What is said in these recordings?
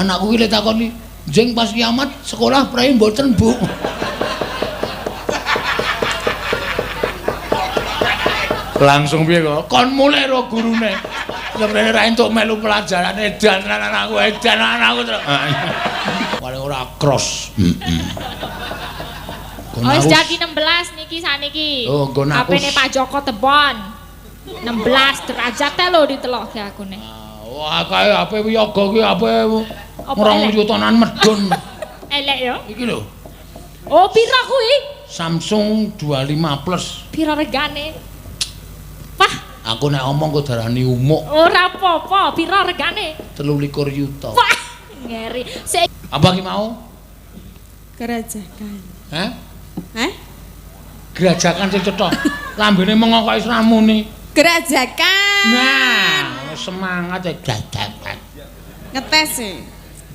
Anakku iki takoni, "Jeng pas kiamat sekolah prei mboten, Bu?" Langsung piye kok? Kon mulih karo gurune. Sebenarnya ra entuk melu pelajaran edan anakku terus. Paling ora cross. Wis jadi 16 niki saniki. Oh, nggon aku. HP-ne Pak Joko Tebon. 16 derajat lho ditelokke akune. Wah, kae HP Wiyaga ki HP 2 jutaan medun. Elek ya. Iki lho. Oh, pira kuwi? Samsung 25 Plus. Pira regane? Wah, Aku nek omong kok darani umuk. ora apa-apa, pira regane? 23 yuta. Wah, ngeri. Apa ki mau? Gerajakan. Hah? Hah? Gerajakan sing cetha. Lambene mengko wis ramune. Gerajakan. Nah, semangat ya gerajakan. Ngetes e.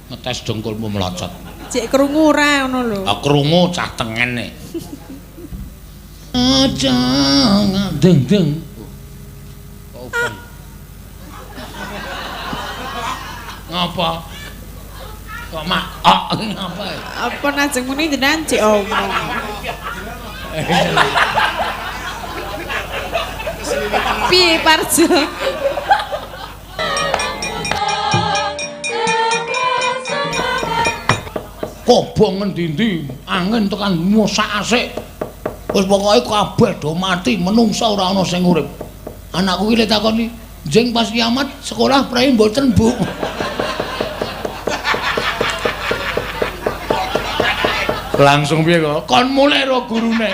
Ngetes dengkulmu melocot. Cek krungu ora ngono lho. Krungu cah tengene. Aja deng. Ngapa? Kok mak ngapa? Apa najeng muni jenengan cek omong. Piye Parjo? Kobong ngendi-endi, angin tekan musak asik. Wis pokoke kabeh do mati, menungsa ora ana sing urip. Anakku iki takoni, "Jeng pas kiamat sekolah prei mboten, Bu?" Langsung piye kok? Kon mulih karo gurune.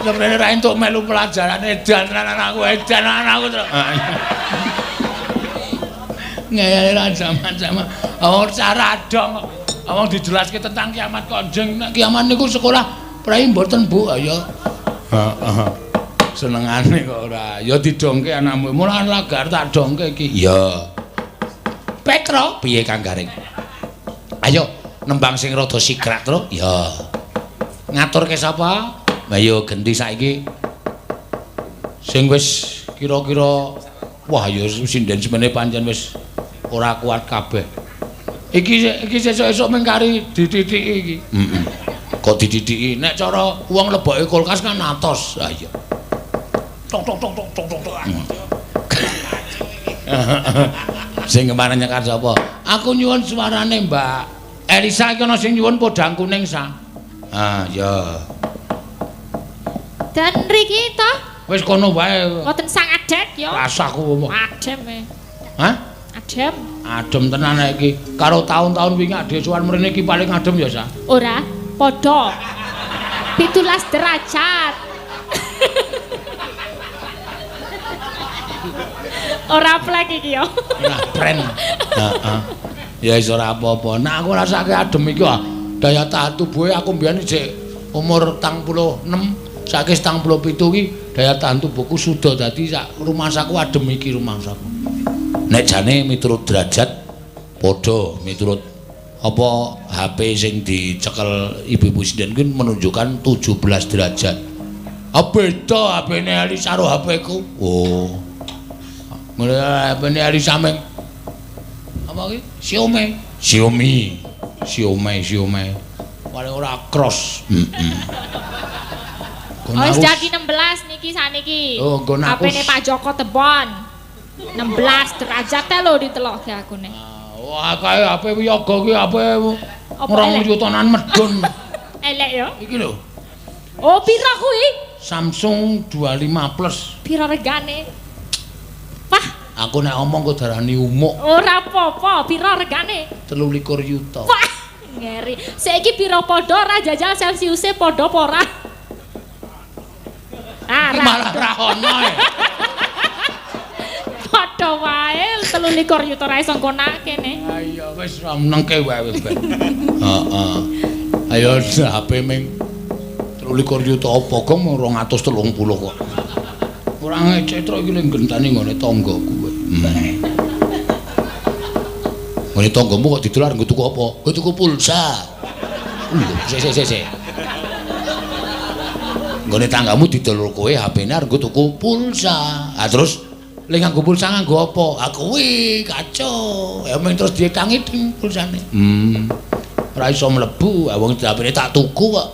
Sebenarnya ra entuk melu pelajaran edan anakku terus. Ngeyel ra zaman-zaman. Oh, cara dong. Awang dijelaske tentang kiamat konjeng. Nek kiamat niku sekolah prei mboten, Bu. Ayo. Heeh. Senengane kok ora. Ya didongke anakmu. Mulan lagar tak dongke iki. Ya. Petro, piye Kang Garing? Ayo nembang sing rada sigrak terus. Ya. Ngaturke sapa? Lah yo genti saiki. Sing wis kira-kira wah ya sinden semene pancen wis ora kuat kabeh. Iki sesuk-esuk mengkari didithiki iki. Heeh. Kok didithiki? Nek cara wong leboke kulkas kan atos. Ha iya. Tok. Sing kemarin nyekar sapa? Aku nyuwun suarane Mbak Elisa iki ana sing nyuwun podang kuning sa. Ah ya. Dan mriki to? Wis kono wae. Mboten sang adet ya. Rasahku apa? Adem e. Hah? Adem. Adem tenan iki. Karo tahun-tahun wingi ade suwan mrene iki paling adem ya, Sa? Ora, padha. 17 derajat. Ora plek iki ya. Ora pren. Heeh. Ya wis ora apa-apa. Nek aku rasake adem iki ah, daya tahan tubuhe aku mbiyen jek umur 46, saiki 77 iki daya tahan tubuhku sudah dadi sak rumahsaku adem iki rumahsaku. Nek jane miturut derajat padha miturut apa HP sing dicekel Ibu Presiden kuwi menunjukkan 17 derajat. Ah beda HP-ne Elisa karo HP-ku. Oh. Mulai HP-ne Elisa meng apa iki? Xiaomi. Paling ora cross. Heeh. Wis jadi 16 niki saniki. Oh, nggon aku. HP-ne Pak Joko Tebon. 16 derajat lho ditelokke akune. Wah, kae HP Wiyaga ki HP 2 jutaan medun. Elek ya. Iki lho. Oh, pira kuwi? Samsung 25 Plus. Pira regane? Wah, Aku nek omong kok darani umuk. ora apa-apa, pira regane? 23 yuta. Wah, ngeri. Saiki pira padha ora jajal Celsius-e padha apa ora? Ah, Malah ra ono e. Padha wae 23 yuta ra iso ngkonake ne. Ha iya wis ra menengke wae ben. Heeh. Ayo HP ming 23 yuta apa kok mung 230 kok. Ora ngecek truk iki gentani ngene tanggaku kowe. Ngene tanggamu kok didolar nggo tuku apa? Nggo tuku pulsa. Sik. Nggone tanggamu didol kowe HP-ne arep tuku pulsa. Ah terus Lek nganggo pulsa nganggo apa? Ah kuwi kacau. Ya mung terus dietangi ding pulsane. Ora iso mlebu, wong HP-ne tak tuku kok.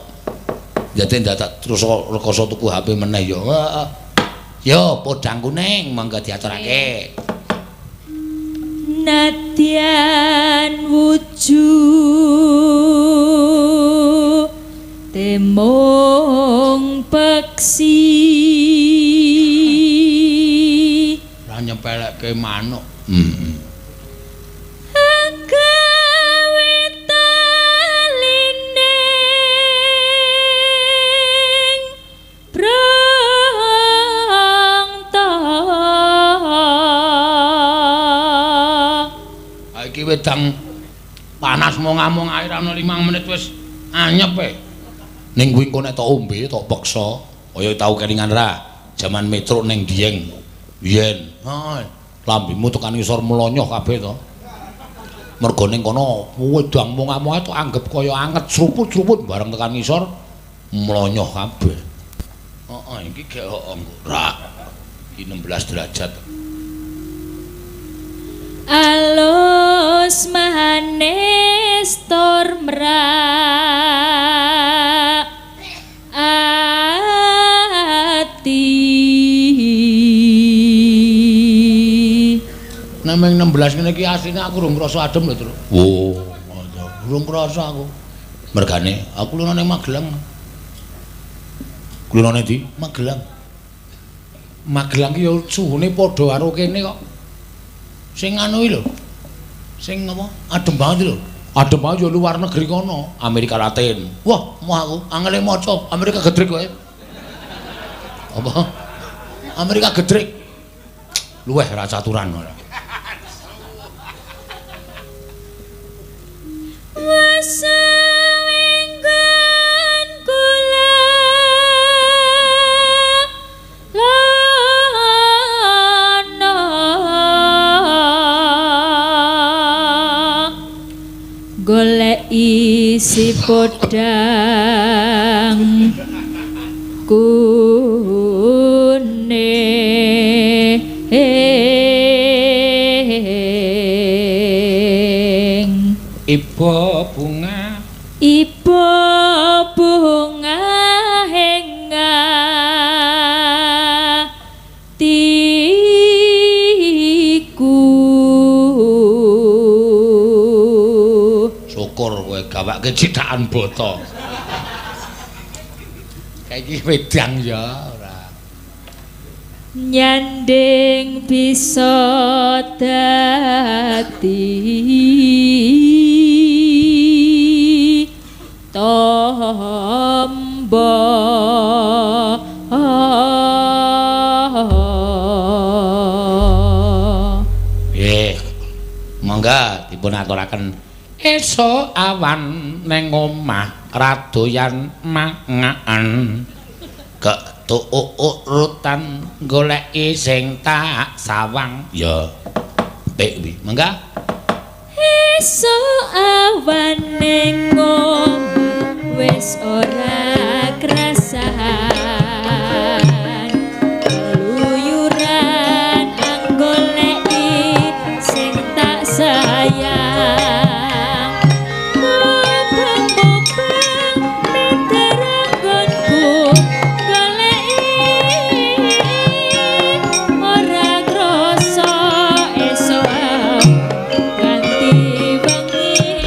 Dadi ndak terus rekoso tuku HP meneh ya. Yo podang kuning monggo diaturake. Nadyan wuju temong peksi Ora nyepelekke manuk. Wedang panas mongamong air ana 5 menit wis anyep e. Ning kuwi engko nek tok ombe tok peksa, kaya tau kelingan ra jaman metro ning Dieng. Yen, lambemu tekan ngisor melonyoh kabeh to. Mergo ning kono wedang mongamong tok anggap kaya anget sruput-sruput bareng tekan ngisor melonyoh kabeh. Iki gek ra. Iki 16 derajat. Alus mahanes tormra ati Nemeng 16 ngene iki asline aku urung ngrasa adem lho, Tru. Oh, urung ngrasa aku. Mergane aku lunga ning Magelang. Kulone ndi? Magelang. Magelang ki ya suhune padha karo kene kok. Sing anu iki lho. Sing apa? Adem banget lho. Adem banget yo luar negeri kono, Amerika Latin. Wah, mau aku angele maca Amerika gedrik kowe. Apa? Amerika gedrik. Luweh ra caturan ora. Golek isi podang kuning Iba bunga henga tiku syukur kowe gawake cithakan bata. Kayak wedang ya ora. Nyanding bisa dadi tombo monggo dipun aturaken esuk awan ning omah radoyan mangan ketuurutan goleki sing tak sawang ya pek kuwi monggo esuk awan ning omah wis ora krasan luyuran anggoleki sing tak sayang mubeng-mubeng nederanggonku goleki ora krasa esuk ganti wengi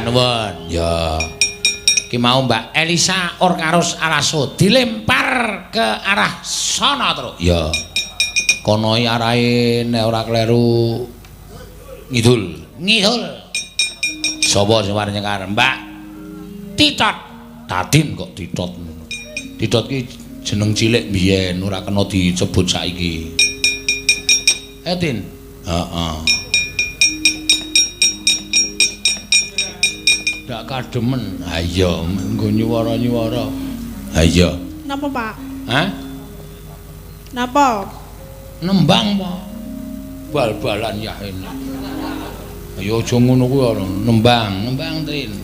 nuwun. Ya. Ki mau Mbak Elisa Orkarus Alaso dilempar ke arah sana terus. Ya. Kono arahe nek ora kleru ngidul. Ngidul. Sapa sing wareng nyekar? Mbak Titot. Tatin kok Titot. Titot ki jeneng cilik biyen ora kena disebut saiki. Tin. Heeh. Dak kademen. Ha iya, nggo nyuwara-nyuwara. Ha iya. Napa, Pak? Hah? Napa? Nembang, Pak. Bal-balan yahen. Ayo aja ngono kuwi ora. Nembang, Trin.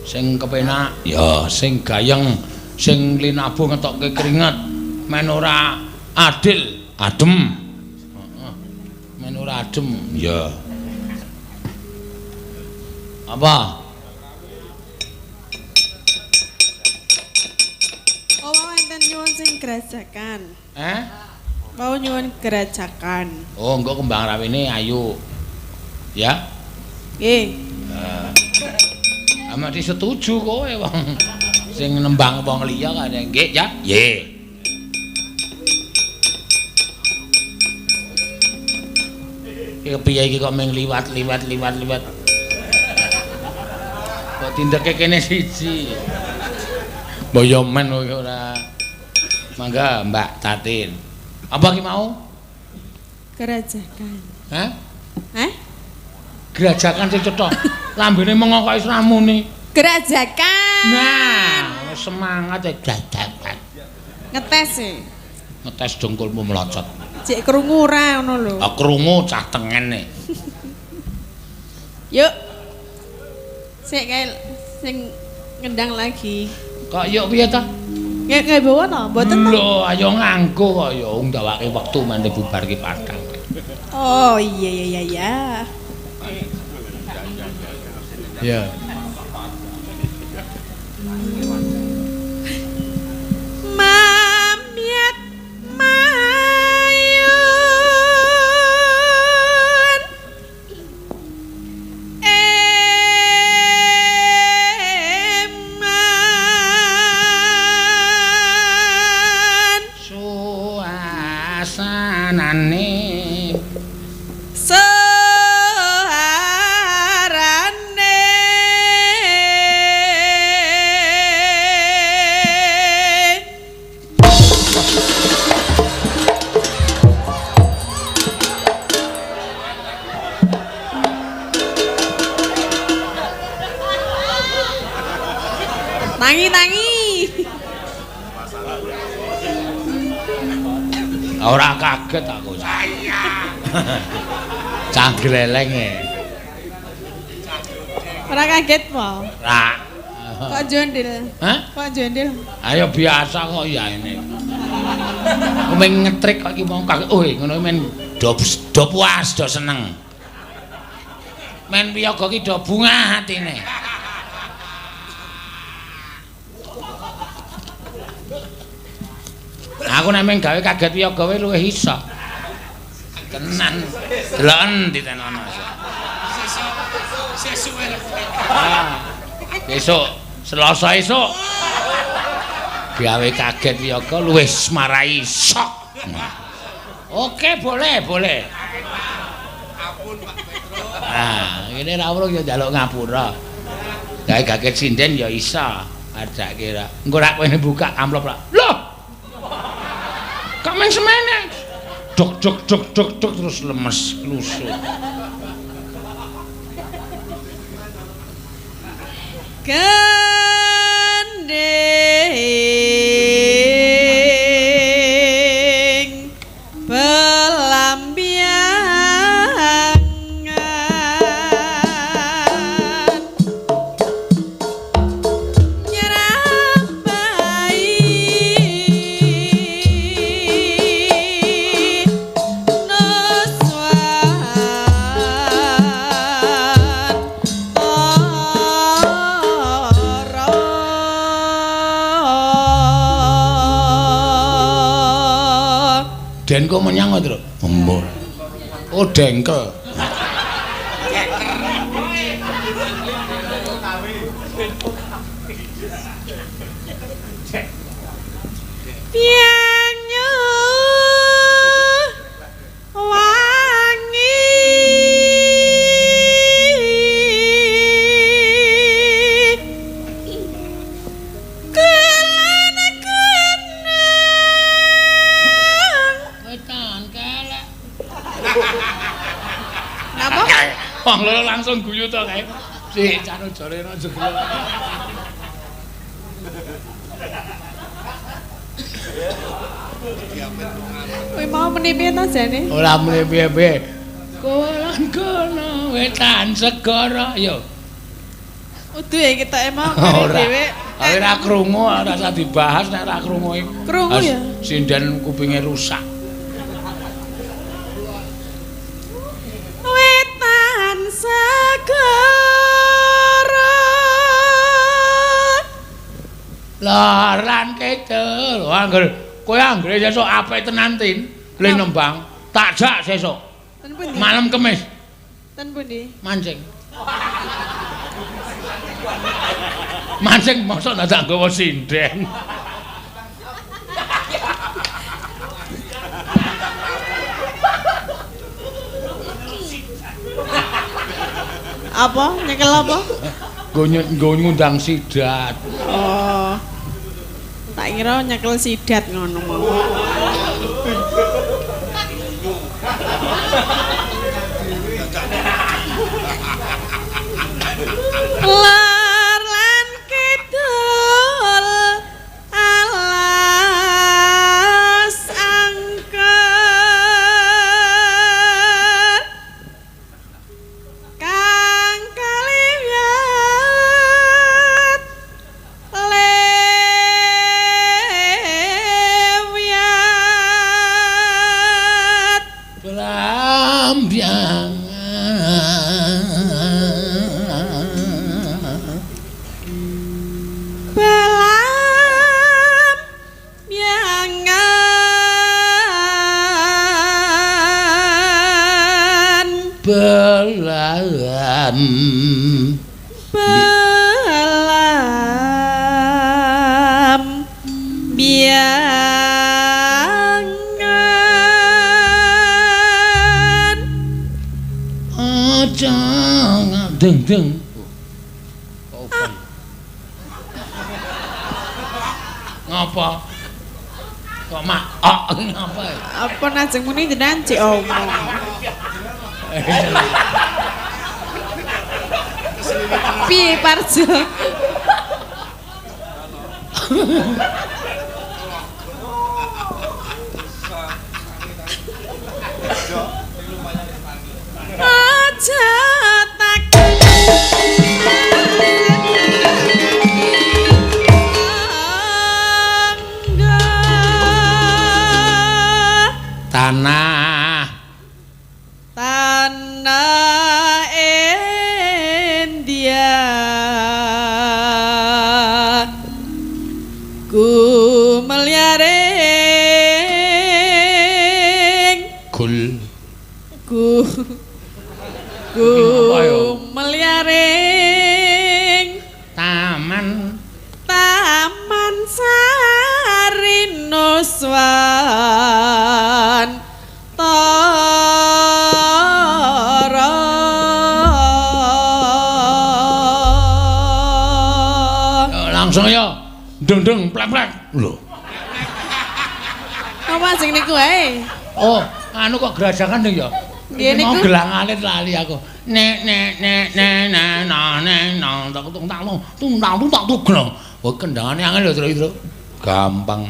Sing kepenak, ya sing gayeng, sing linabuh ngetokke keringet. Men ora adil, adem. Heeh. Men ora adem, ya. Apa? Nyuwun sing gerajakan. Mau nyuwun gerajakan. Oh, engko kembang rawene ayu. Ya? Nggih. Amak disetuju kowe wong sing nembang wong liya kan nggih ya? Nggih. Iki piye iki kok mung liwat. Kok tindeke kene siji. Boyo men ora. Mangga Mbak Tatin. Apa ki mau? Gerajakan. Hah? Gerajakan sing cetha. Lambene mengko kok ramune. Gerajakan. Nah, semangat ya gerajakan. Ngetes e. Ngetes dengkulmu melocot. Cek krungu ora ngono lho. Ah krungu cah tengene. Yuk. Sik kae sing ngendang lagi. Kok yuk piye ta? Nggih bawa to, mboten to. Lho, ayo nganggo kok ya wong ndawake wektu mene bubarke padang. Oh, iya. Ya. Mamyat mayun eman suasanane Tangi. ora kaget aku. Cah gleleng e. Ora kaget po? Ora. Kok jondil? Hah? Kok jondil? Ayo biasa kok ya ini. Aku men ngetrik kok iki mau kaget. Oh, ngono men do puas, do seneng. Men piyaga ki do bungah atine. Aku nek meng gawe kaget piye gawe luwih iso. Tenan. Deloken ditenono. Sesuk. Besok Selasa esuk. Gawe kaget piye luwih marai sok. Oke, boleh. Ampun Pak Petro. Ini ra urung ya njaluk ngapura. Gawe kaget sinden ya iso. Ajake ra. Engko rak kowe buka amplop ra. Loh. Kok men semene? Dok terus lemes lusut. Gandeng pelambiangan nyerah bayi Den kok menyang to, Mbur. Oh, dengkel. pianyu wangi kelana kenang wetan kelek napa wong loro langsung guyu to kae sik canu jare nang jebul kowe mau muni piye to jane ora muni piye-piye kolan kono wetan segara yo udu ya kita emang ora dhewe ora krungu ora usah dibahas nek ora krungu krungu ya sinden kupinge rusak wetan segara laran kidul angger kowe anggere sesuk apik tenan tin le nembang tak jak sesuk ten pundi malam kemis ten pundi mancing mancing mosok dadak nggawa sinden apa nyekel apa nggo ngundang sidat oh tak kira nyekel sidat ngono mau lar lan kidul alas angker kang kaliwat lewiat belambiang belam biangan belam belam biangan aja deng deng ngapa kok mak ngapa apa najeng muni jenengan cek omong piye Parjo aja tak tanah tanah India ku meliaring gul ku Apa ya? meliaring taman Taman Sari Nuswan Tara langsung ya deng-deng plek-plek lho apa sing niku ae oh anu kok gerajakan ding ya Nggih, mau niku. gelang alit lali aku nek tak tung tak gelang oh kendangane angel lho Tru gampang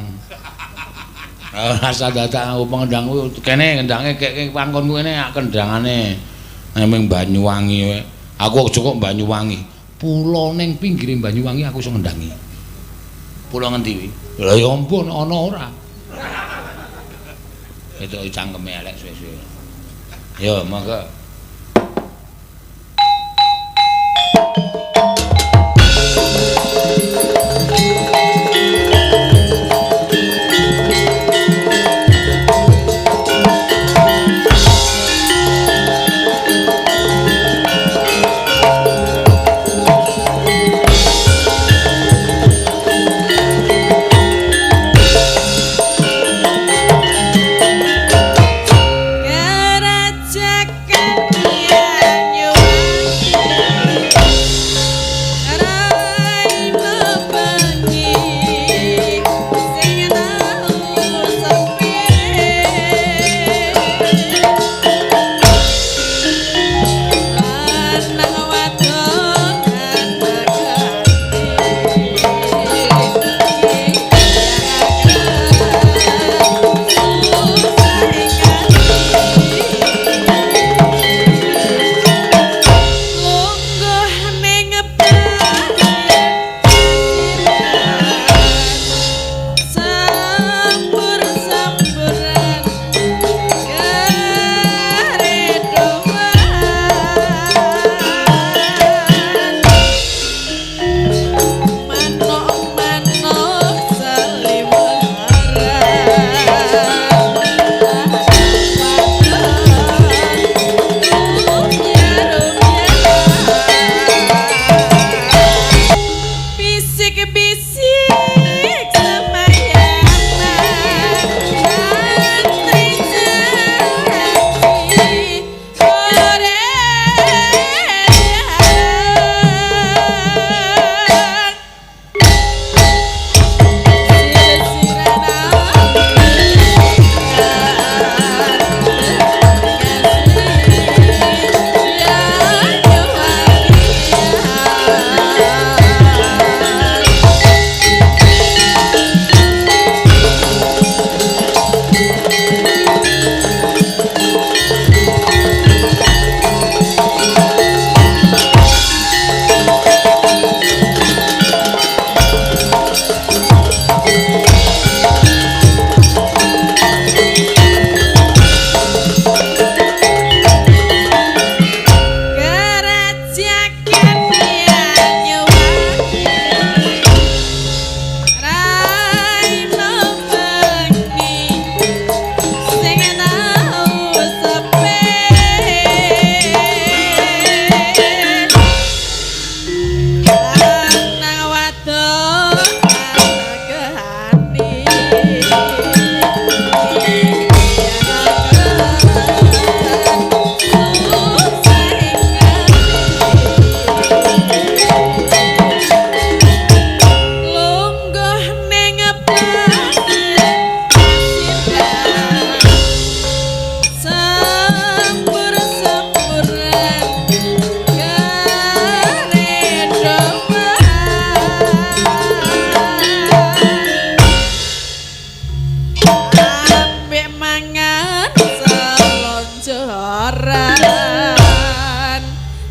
rasa dadak aku pengendang ku kene kendange kek pangkon kene kendangane nang Banyuwangi wae aku cukup Banyuwangi pulau ning pinggire Banyuwangi aku iso ngendangi pulau ngendi wi lha ya ampun ana ora itu cangkeme elek suwe-suwe ya monggo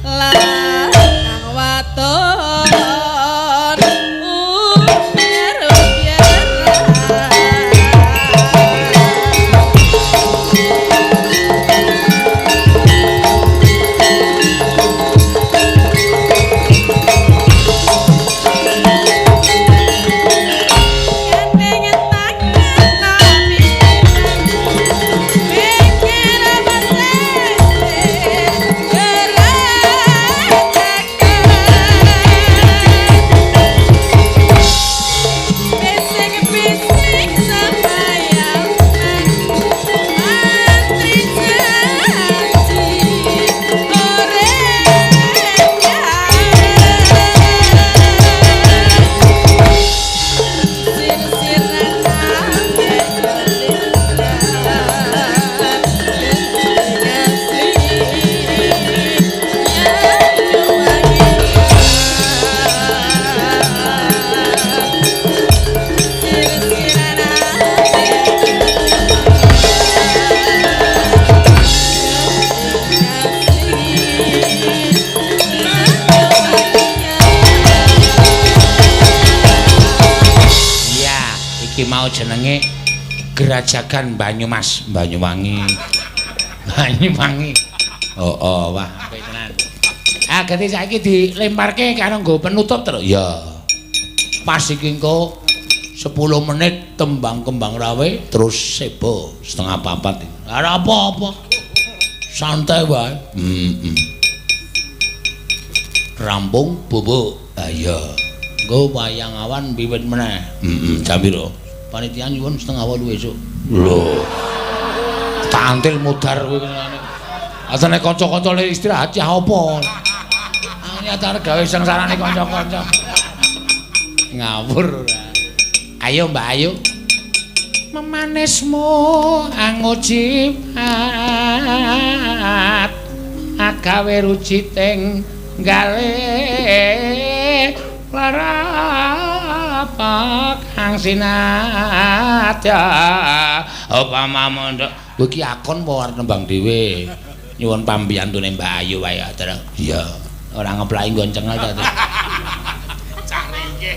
lanang wadon mau jenenge Gerajagan Banyumas, Banyuwangi. Banyuwangi. Oh, wah, apik tenan. Ah, ganti saiki dilemparke karo nggo penutup terus. Ya. Pas iki engko 10 menit tembang kembang rawe terus sebo setengah papat. Ora apa-apa. Santai wae. Rampung bubuk. Ah iya. Engko wayang awan wiwit meneh. Jam piro? Panitia nyuwun setengah 8 esuk. Lho. Tantil mudar kowe ngene. Asane kanca-kanca le istirahat ya apa? Ini acara gawe sengsarane kanca-kanca. Ngawur ora. Ayo Mbak Ayu. Memanismu angujipat agawe ruciting gale larapak hang sinatya upama mondok kowe iki akon apa arep nembang dhewe nyuwun pambiyantune Mbak Ayu wae terus iya ora ngeplaki gonceng ta. Cari iki.